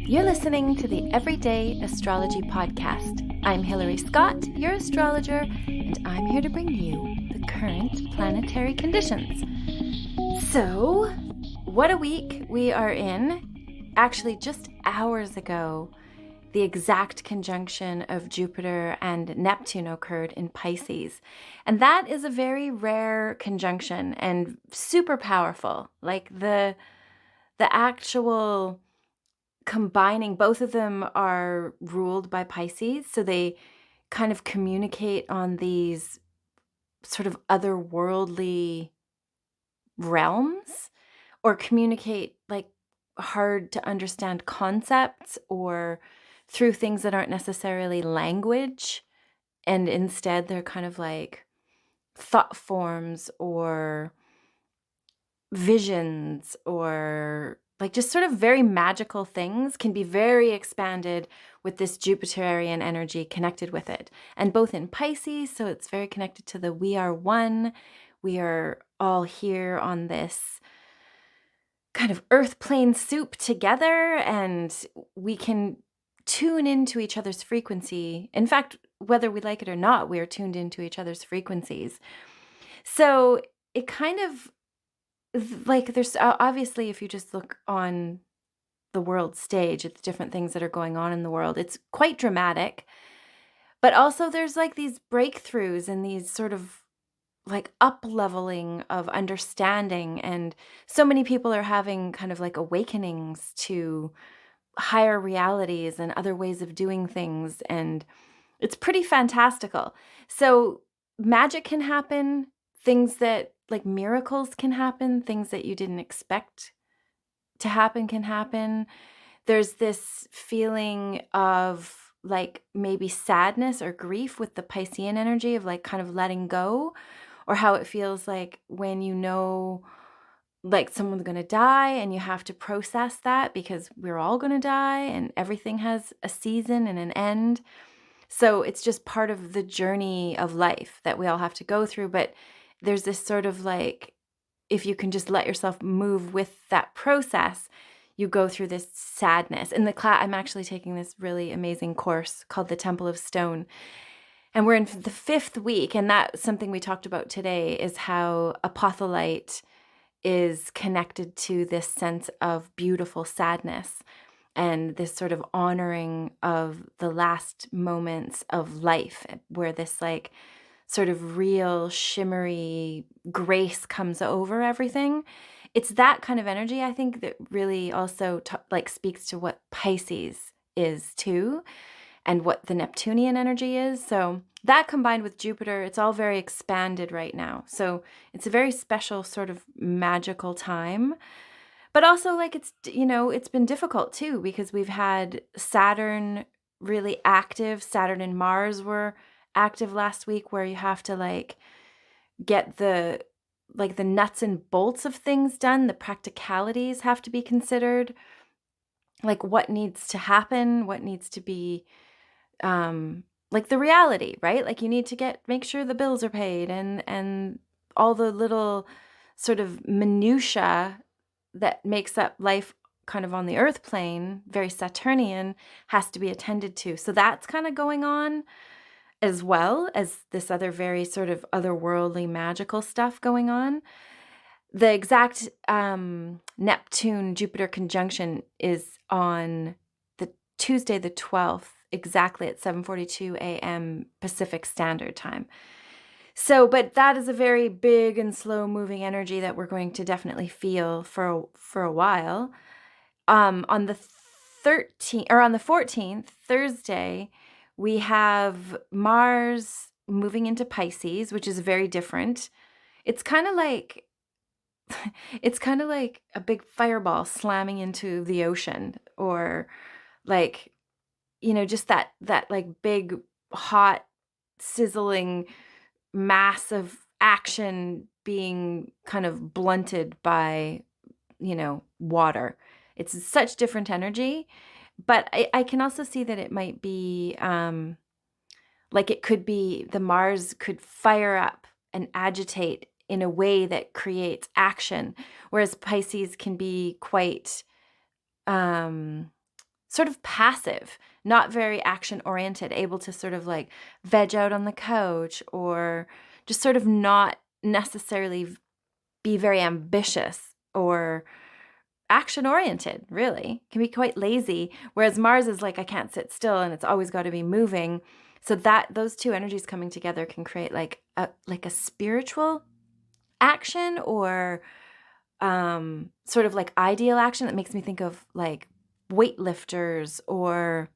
You're listening to the Everyday Astrology Podcast. I'm Hilary Scott, your astrologer, and I'm here to bring you the current planetary conditions. So, what a week we are in. Actually, just hours ago, the exact conjunction of Jupiter and Neptune occurred in Pisces. And that is a very rare conjunction and super powerful. Like the actual combining, both of them are ruled by Pisces, so they kind of communicate on these sort of otherworldly realms, or communicate like hard to understand concepts, or through things that aren't necessarily language, and instead they're kind of like thought forms or visions, or like just sort of very magical things can be very expanded with this Jupiterian energy connected with it. And both in Pisces, so it's very connected to the we are one. We are all here on this kind of earth plane soup together, and we can tune into each other's frequency. In fact, whether we like it or not, we are tuned into each other's frequencies. So it kind of like, there's obviously, if you just look on the world stage, it's different things that are going on in the world. It's quite dramatic, but also there's like these breakthroughs and these sort of like up-leveling of understanding, and so many people are having kind of like awakenings to higher realities and other ways of doing things, and it's pretty fantastical. So magic can happen, things that like miracles can happen, things that you didn't expect to happen can happen. There's this feeling of like maybe sadness or grief with the Piscean energy of like kind of letting go, or how it feels like when you know like someone's going to die and you have to process that, because we're all going to die and everything has a season and an end. So it's just part of the journey of life that we all have to go through. But there's this sort of like, if you can just let yourself move with that process, you go through this sadness. In the class, I'm actually taking this really amazing course called the Temple of Stone. And we're in the 5th week. And that's something we talked about today, is how apotholite is connected to this sense of beautiful sadness and this sort of honoring of the last moments of life, where this like sort of real shimmery grace comes over everything. It's that kind of energy, I think, that really also like speaks to what Pisces is too, and what the Neptunian energy is. So that combined with Jupiter, it's all very expanded right now. So it's a very special sort of magical time. But also, like, it's, you know, it's been difficult too, because we've had Saturn really active. Saturn and Mars were active last week, where you have to like get the nuts and bolts of things done. The practicalities have to be considered, like what needs to happen, what needs to be like the reality, right? Like you need to make sure the bills are paid, and all the little sort of minutia that makes up life kind of on the earth plane, very Saturnian, has to be attended to. So that's kind of going on, as well as this other very sort of otherworldly magical stuff going on. The exact Neptune Jupiter conjunction is on the Tuesday the 12th, exactly at 7:42 a.m. Pacific Standard Time. So, but that is a very big and slow moving energy that we're going to definitely feel for a while. On the 13th, or on the 14th, Thursday, we have Mars moving into Pisces, which is very different. It's kind of like a big fireball slamming into the ocean, or like, you know, just that like big hot sizzling mass of action being kind of blunted by, you know, water. It's such different energy, but I can also see that it might be like it could be the Mars could fire up and agitate in a way that creates action, whereas Pisces can be quite sort of passive, not very action oriented, able to sort of like veg out on the couch or just sort of not necessarily be very ambitious or action oriented, really. Can be quite lazy. Whereas Mars is like, I can't sit still and it's always got to be moving. So that those two energies coming together can create like a spiritual action or sort of like ideal action that makes me think of like weightlifters or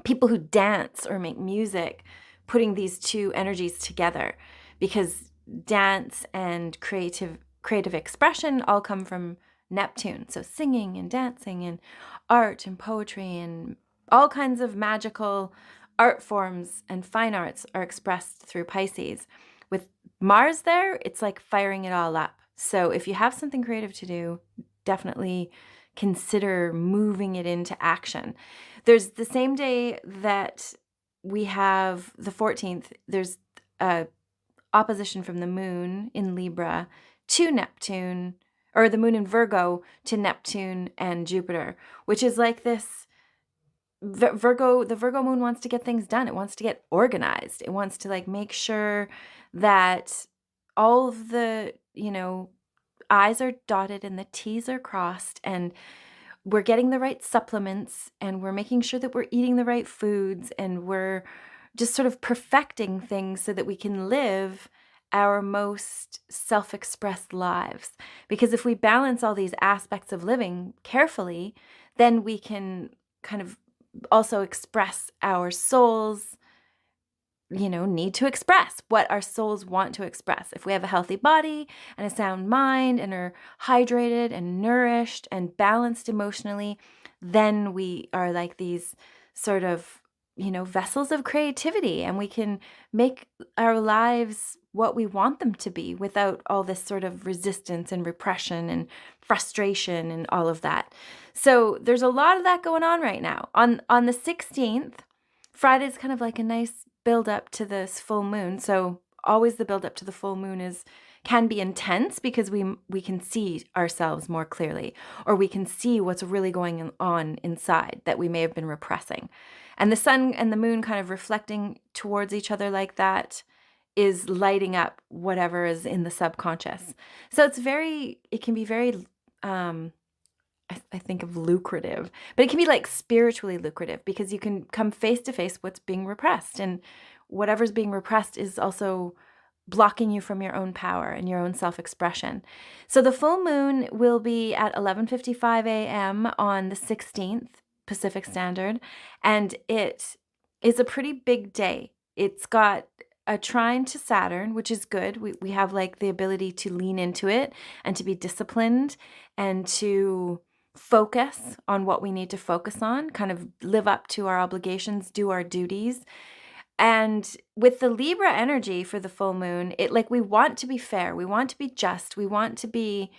people who dance or make music, putting these two energies together, because dance and creative expression all come from Neptune. So singing and dancing and art and poetry and all kinds of magical art forms and fine arts are expressed through Pisces. With Mars there, it's like firing it all up. So if you have something creative to do, definitely consider moving it into action. There's the same day that we have the 14th, there's a opposition from the moon in Libra to Neptune, or the moon in Virgo to Neptune and Jupiter, which is like this Virgo, the Virgo moon wants to get things done. It wants to get organized. It wants to like make sure that all of the, I's are dotted and the T's are crossed and we're getting the right supplements and we're making sure that we're eating the right foods and we're just sort of perfecting things so that we can live our most self-expressed lives. Because if we balance all these aspects of living carefully, then we can kind of also express our soul's need to express what our souls want to express. If we have a healthy body and a sound mind and are hydrated and nourished and balanced emotionally, then we are like these sort of, vessels of creativity, and we can make our lives what we want them to be without all this sort of resistance and repression and frustration and all of that. So there's a lot of that going on right now. On the 16th, Friday's kind of like a nice build up to this full moon. So always the build up to the full moon can be intense because we can see ourselves more clearly, or we can see what's really going on inside that we may have been repressing. And the sun and the moon kind of reflecting towards each other like that is lighting up whatever is in the subconscious. So it can be very I think of lucrative, but it can be like spiritually lucrative because you can come face to face what's being repressed, and whatever's being repressed is also blocking you from your own power and your own self-expression. So the full moon will be at 11:55 a.m. on the 16th Pacific Standard, and it is a pretty big day. It's got a trine to Saturn, which is good. We have like the ability to lean into it and to be disciplined and to focus on what we need to focus on, kind of live up to our obligations, do our duties. And with the Libra energy for the full moon, we want to be fair, we want to be just, we want to be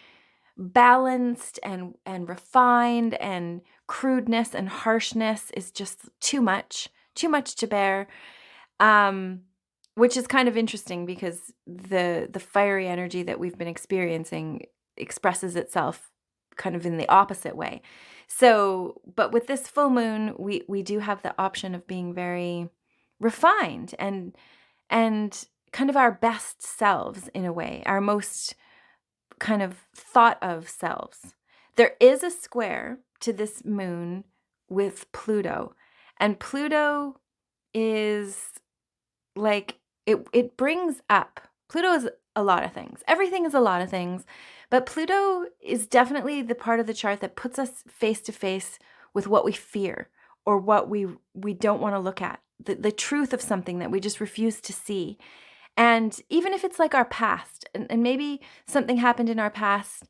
balanced and refined, and crudeness and harshness is just too much to bear. Which is kind of interesting because the fiery energy that we've been experiencing expresses itself kind of in the opposite way. So, but with this full moon, we do have the option of being very refined and kind of our best selves in a way, our most kind of thought of selves. There is a square to this moon with Pluto, and Pluto is like, it brings up, Pluto is a lot of things. Everything is a lot of things, but Pluto is definitely the part of the chart that puts us face to face with what we fear or what we don't want to look at, the truth of something that we just refuse to see. And even if it's like our past, and maybe something happened in our past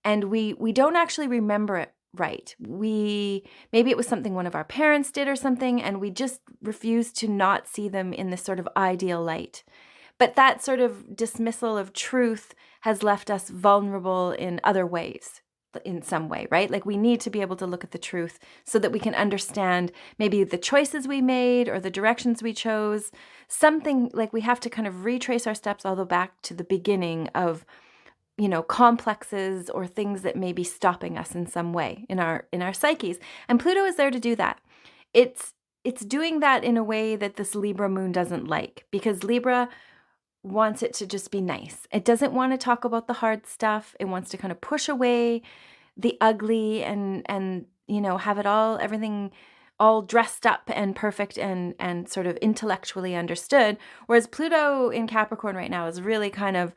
and we don't actually remember it right. Maybe it was something one of our parents did or something, and we just refuse to not see them in this sort of ideal light. But that sort of dismissal of truth has left us vulnerable in other ways. in some way, right? Like we need to be able to look at the truth so that we can understand maybe the choices we made or the directions we chose. Something like we have to kind of retrace our steps all the way back to the beginning of, complexes or things that may be stopping us in some way in our psyches. And Pluto is there to do that. It's doing that in a way that this Libra moon doesn't like, because Libra wants it to just be nice. It doesn't want to talk about the hard stuff. It wants to kind of push away the ugly and have it all, everything all dressed up and perfect and sort of intellectually understood. Whereas Pluto in Capricorn right now is really kind of,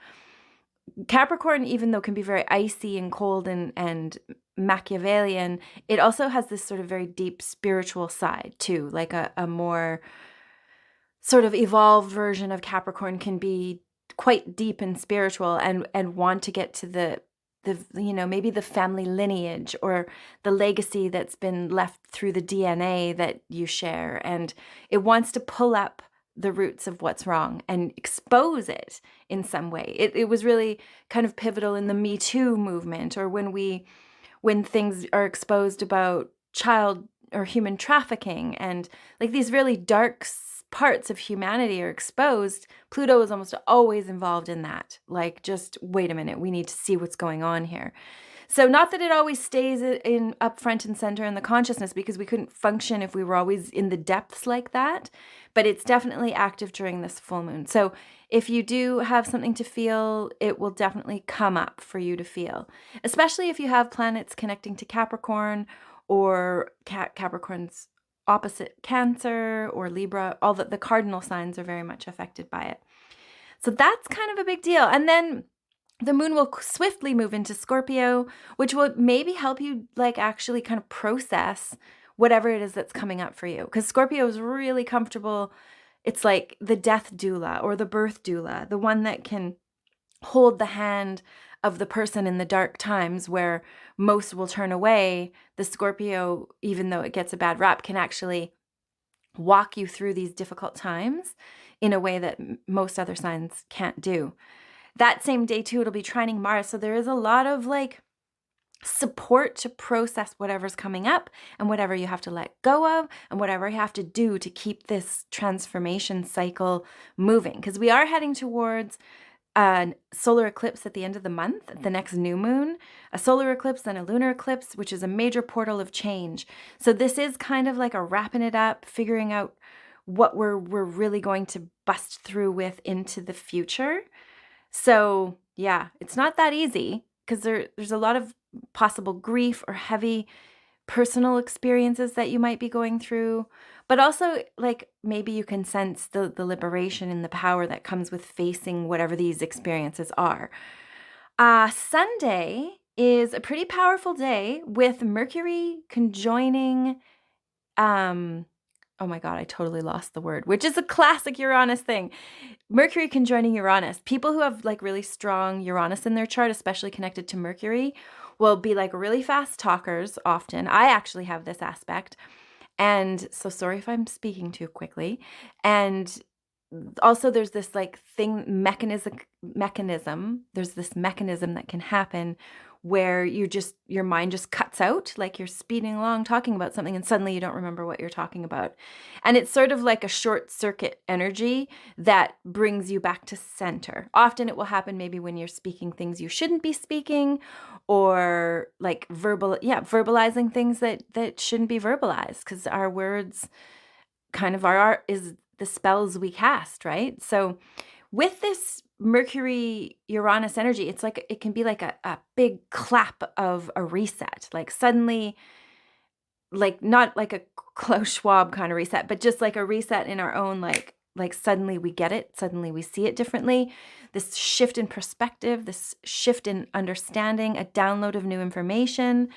Capricorn, even though can be very icy and cold and Machiavellian, it also has this sort of very deep spiritual side too, like a more sort of evolved version of Capricorn can be quite deep and spiritual and want to get to the maybe the family lineage or the legacy that's been left through the DNA that you share. And it wants to pull up the roots of what's wrong and expose it in some way. It was really kind of pivotal in the Me Too movement, or when things are exposed about child or human trafficking, and like these really dark parts of humanity are exposed. Pluto is almost always involved in that. Like, just wait a minute, we need to see what's going on here. So not that it always stays in up front and center in the consciousness, because we couldn't function if we were always in the depths like that, but it's definitely active during this full moon. So if you do have something to feel, it will definitely come up for you to feel, especially if you have planets connecting to Capricorn or Capricorn's opposite Cancer or Libra. All the cardinal signs are very much affected by it. So that's kind of a big deal. And then the moon will swiftly move into Scorpio, which will maybe help you like actually kind of process whatever it is that's coming up for you. Because Scorpio is really comfortable. It's like the death doula or the birth doula, the one that can hold the hand of the person in the dark times where most will turn away. The Scorpio, even though it gets a bad rap, can actually walk you through these difficult times in a way that most other signs can't do. That same day too, it'll be trining Mars. So there is a lot of like support to process whatever's coming up and whatever you have to let go of and whatever you have to do to keep this transformation cycle moving. Because we are heading towards a solar eclipse at the end of the month, the next new moon, a solar eclipse, then a lunar eclipse, which is a major portal of change. So this is kind of like a wrapping it up, figuring out what we're really going to bust through with into the future. So yeah, it's not that easy because there's a lot of possible grief or heavy personal experiences that you might be going through, but also like maybe you can sense the liberation and the power that comes with facing whatever these experiences are. Sunday is a pretty powerful day with Mercury conjoining, oh my God, I totally lost the word, which is a classic Uranus thing. Mercury conjoining Uranus. People who have like really strong Uranus in their chart, especially connected to Mercury, will be like really fast talkers often. I actually have this aspect. And so sorry if I'm speaking too quickly. And also there's this like mechanism. There's this mechanism that can happen where your mind just cuts out, like you're speeding along talking about something and suddenly you don't remember what you're talking about. And it's sort of like a short circuit energy that brings you back to center. Often it will happen maybe when you're speaking things you shouldn't be speaking, or like verbalizing things that shouldn't be verbalized, because our words kind of are is the spells we cast, right? So with this Mercury Uranus energy, it's like it can be like a big clap of a reset. Like suddenly, like not like a Klaus Schwab kind of reset, but just like a reset in our own like suddenly we get it, suddenly we see it differently. This shift in perspective, this shift in understanding, a download of new information.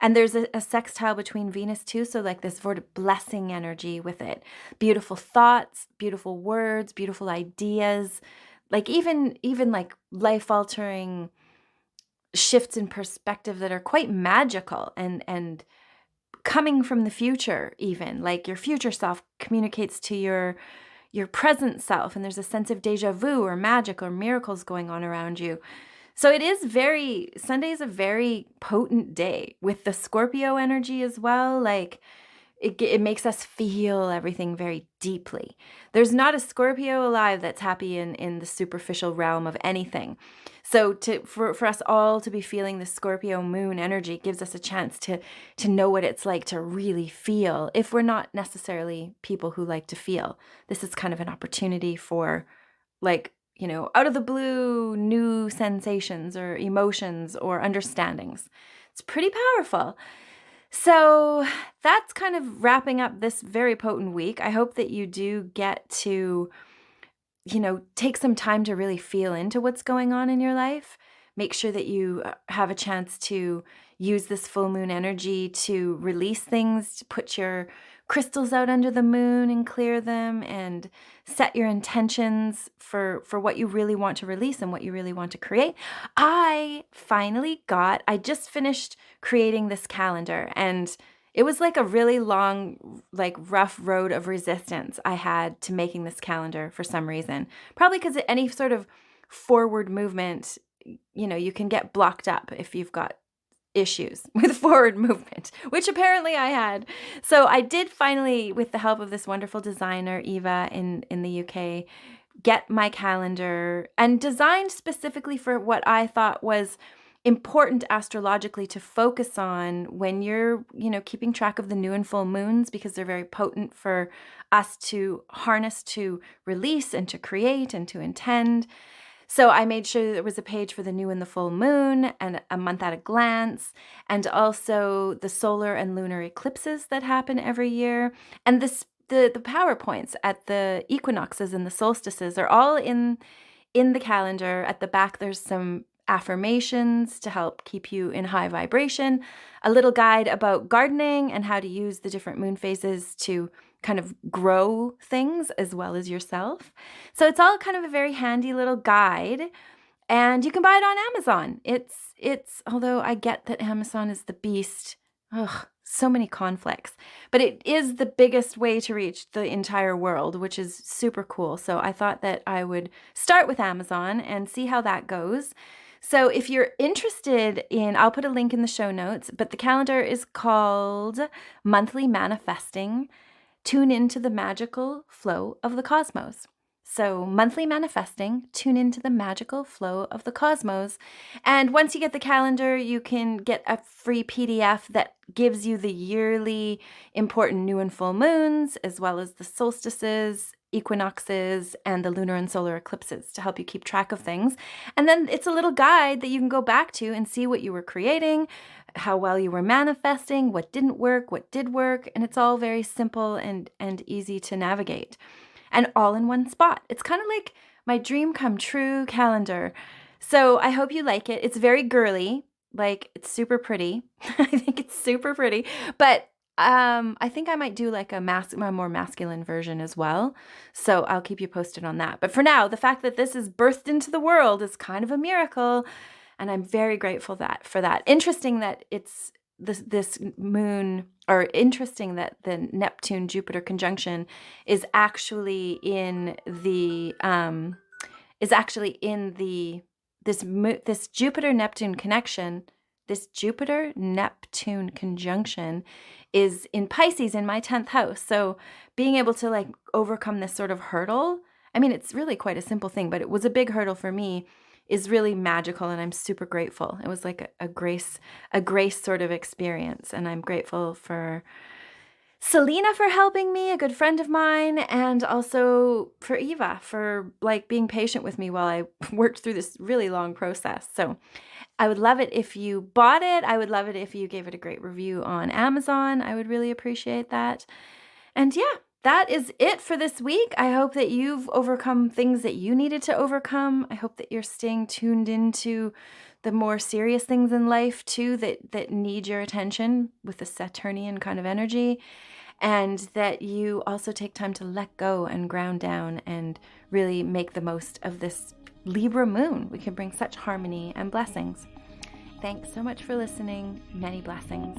And there's a sextile between Venus too, so like this sort of blessing energy with it. Beautiful thoughts, beautiful words, beautiful ideas, like even like life-altering shifts in perspective that are quite magical and coming from the future even. Like your future self communicates to your present self, and there's a sense of deja vu or magic or miracles going on around you. So Sunday is a very potent day with the Scorpio energy as well. Like it makes us feel everything very deeply. There's not a Scorpio alive that's happy in the superficial realm of anything. So for us all to be feeling the Scorpio moon energy gives us a chance to know what it's like to really feel, if we're not necessarily people who like to feel. This is kind of an opportunity for, like, out of the blue, new sensations or emotions or understandings. It's pretty powerful. So that's kind of wrapping up this very potent week. I hope that you do get to, take some time to really feel into what's going on in your life. Make sure that you have a chance to use this full moon energy to release things, to put your crystals out under the moon and clear them, and set your intentions for what you really want to release and what you really want to create. I just finished creating this calendar, and it was like a really long, like rough road of resistance I had to making this calendar for some reason. Probably because any sort of forward movement, you can get blocked up if you've got issues with forward movement, which apparently I had. So I did finally, with the help of this wonderful designer, Eva, in the UK, get my calendar and designed specifically for what I thought was important astrologically to focus on when you're, keeping track of the new and full moons, because they're very potent for us to harness, to release, and to create, and to intend. So I made sure there was a page for the new and the full moon and a month at a glance, and also the solar and lunar eclipses that happen every year. And the PowerPoints at the equinoxes and the solstices are all in the calendar. At the back, there's some affirmations to help keep you in high vibration, a little guide about gardening and how to use the different moon phases to kind of grow things as well as yourself. So it's all kind of a very handy little guide, and you can buy it on Amazon. It's although I get that Amazon is the beast. Ugh, so many conflicts. But it is the biggest way to reach the entire world, which is super cool. So I thought that I would start with Amazon and see how that goes. So if you're interested I'll put a link in the show notes, but the calendar is called Monthly Manifesting. Tune into the magical flow of the cosmos. So Monthly Manifesting, tune into the magical flow of the cosmos. And once you get the calendar, you can get a free PDF that gives you the yearly important new and full moons, as well as the solstices, equinoxes, and the lunar and solar eclipses to help you keep track of things. And then it's a little guide that you can go back to and see what you were creating, how well you were manifesting, what didn't work, what did work, and it's all very simple and easy to navigate. And all in one spot. It's kind of like my dream come true calendar. So I hope you like it. It's very girly, like it's super pretty. I think it's super pretty, but I think I might do like a more masculine version as well. So I'll keep you posted on that. But for now, the fact that this is birthed into the world is kind of a miracle, and I'm very grateful for that. Interesting that it's this moon, or interesting that the Neptune Jupiter conjunction is actually in this Jupiter Neptune connection. This Jupiter Neptune conjunction is in Pisces in my 10th house. So being able to like overcome this sort of hurdle, I mean, it's really quite a simple thing, but it was a big hurdle for me, is really magical, and I'm super grateful. It was like a grace sort of experience, and I'm grateful for Selena for helping me, a good friend of mine, and also for Eva for like being patient with me while I worked through this really long process. So I would love it if you bought it. I would love it if you gave it a great review on Amazon. I would really appreciate that. And yeah, that is it for this week. I hope that you've overcome things that you needed to overcome. I hope that you're staying tuned into the more serious things in life too, that need your attention with the Saturnian kind of energy, and that you also take time to let go and ground down and really make the most of this Libra moon. We can bring such harmony and blessings. Thanks so much for listening. Many blessings.